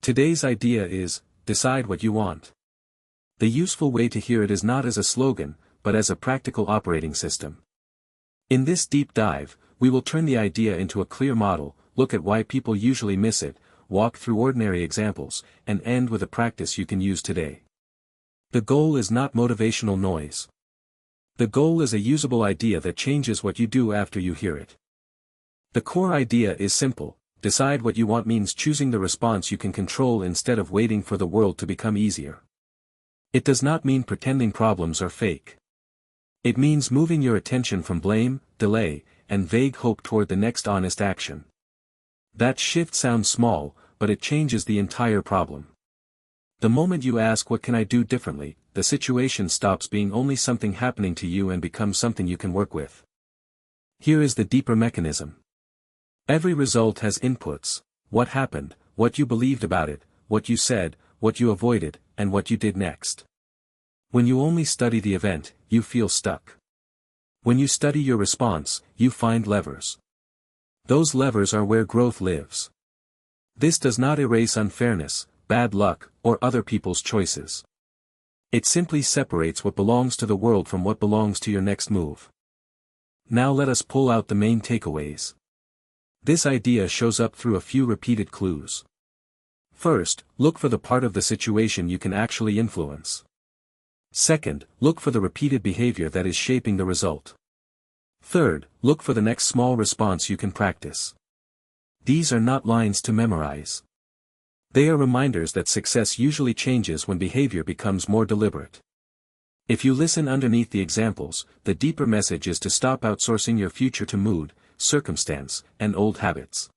Today's idea is, decide what you want. The useful way to hear it is not as a slogan, but as a practical operating system. In this deep dive, we will turn the idea into a clear model, look at why people usually miss it, walk through ordinary examples, and end with a practice you can use today. The goal is not motivational noise. The goal is a usable idea that changes what you do after you hear it. The core idea is simple: decide what you want means choosing the response you can control instead of waiting for the world to become easier. It does not mean pretending problems are fake. It means moving your attention from blame, delay, and vague hope toward the next honest action. That shift sounds small, but it changes the entire problem. The moment you ask what can I do differently, the situation stops being only something happening to you and becomes something you can work with. Here is the deeper mechanism. Every result has inputs: what happened, what you believed about it, what you said, what you avoided, and what you did next. When you only study the event, you feel stuck. When you study your response, you find levers. Those levers are where growth lives. This does not erase unfairness, bad luck, or other people's choices. It simply separates what belongs to the world from what belongs to your next move. Now let us pull out the main takeaways. This idea shows up through a few repeated clues. First, look for the part of the situation you can actually influence. Second, look for the repeated behavior that is shaping the result. Third, look for the next small response you can practice. These are not lines to memorize. They are reminders that success usually changes when behavior becomes more deliberate. If you listen underneath the examples, the deeper message is to stop outsourcing your future to mood, circumstance, and old habits.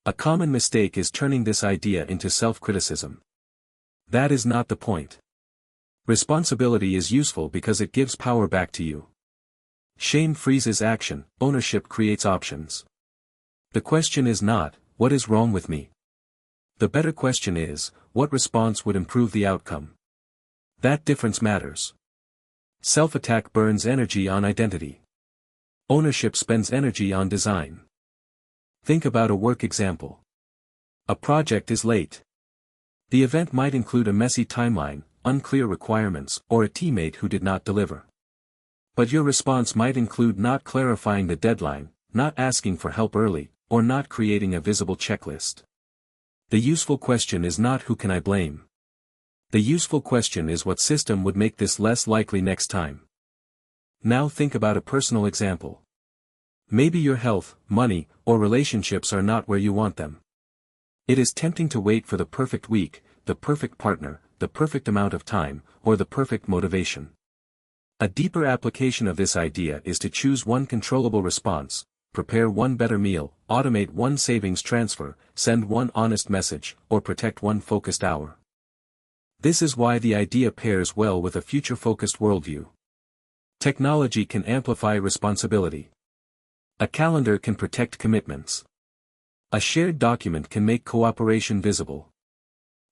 A common mistake is turning this idea into self-criticism. That is not the point. Responsibility is useful because it gives power back to you. Shame freezes action, ownership creates options. The question is not, what is wrong with me? The better question is, what response would improve the outcome? That difference matters. Self-attack burns energy on identity. Ownership spends energy on design. Think about a work example. A project is late. The event might include a messy timeline, unclear requirements, or a teammate who did not deliver. But your response might include not clarifying the deadline, not asking for help early, or not creating a visible checklist. The useful question is not who can I blame. The useful question is what system would make this less likely next time. Now think about a personal example. Maybe your health, money, or relationships are not where you want them. It is tempting to wait for the perfect week, the perfect partner, the perfect amount of time, or the perfect motivation. A deeper application of this idea is to choose one controllable response, prepare one better meal, automate one savings transfer, send one honest message, or protect one focused hour. This is why the idea pairs well with a future-focused worldview. Technology can amplify responsibility. A calendar can protect commitments. A shared document can make cooperation visible.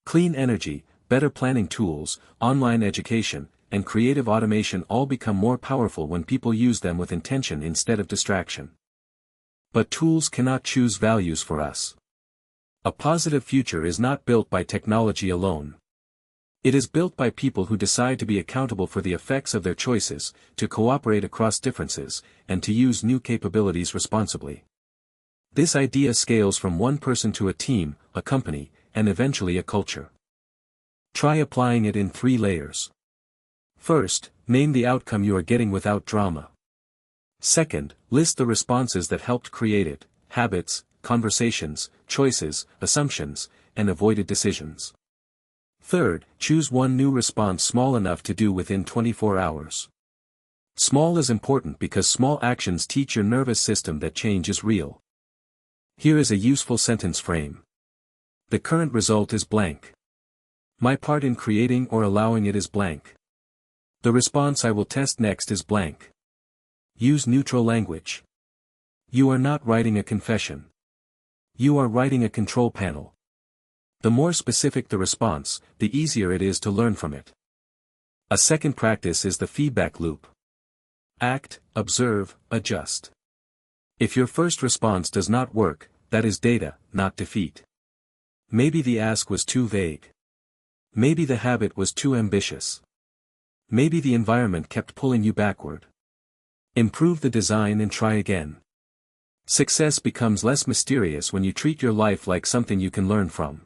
Clean energy, better planning tools, online education, and creative automation all become more powerful when people use them with intention instead of distraction. But tools cannot choose values for us. A positive future is not built by technology alone. It is built by people who decide to be accountable for the effects of their choices, to cooperate across differences, and to use new capabilities responsibly. This idea scales from one person to a team, a company, and eventually a culture. Try applying it in 3 layers. First, name the outcome you are getting without drama. Second, list the responses that helped create it: habits, conversations, choices, assumptions, and avoided decisions. Third, choose one new response small enough to do within 24 hours. Small is important because small actions teach your nervous system that change is real. Here is a useful sentence frame. The current result is blank. My part in creating or allowing it is blank. The response I will test next is blank. Use neutral language. You are not writing a confession. You are writing a control panel. The more specific the response, the easier it is to learn from it. A second practice is the feedback loop. Act, observe, adjust. If your first response does not work, that is data, not defeat. Maybe the ask was too vague. Maybe the habit was too ambitious. Maybe the environment kept pulling you backward. Improve the design and try again. Success becomes less mysterious when you treat your life like something you can learn from.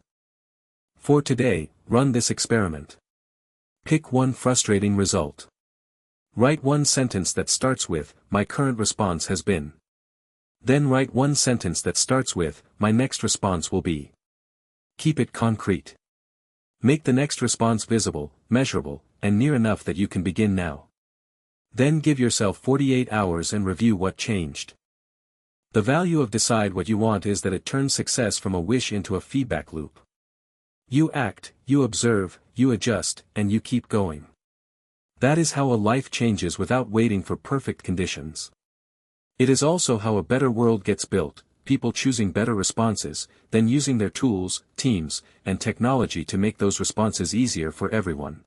For today, run this experiment. Pick one frustrating result. Write one sentence that starts with, "My current response has been." Then write one sentence that starts with, "My next response will be." Keep it concrete. Make the next response visible, measurable, and near enough that you can begin now. Then give yourself 48 hours and review what changed. The value of decide what you want is that it turns success from a wish into a feedback loop. You act, you observe, you adjust, and you keep going. That is how a life changes without waiting for perfect conditions. It is also how a better world gets built, people choosing better responses, then using their tools, teams, and technology to make those responses easier for everyone.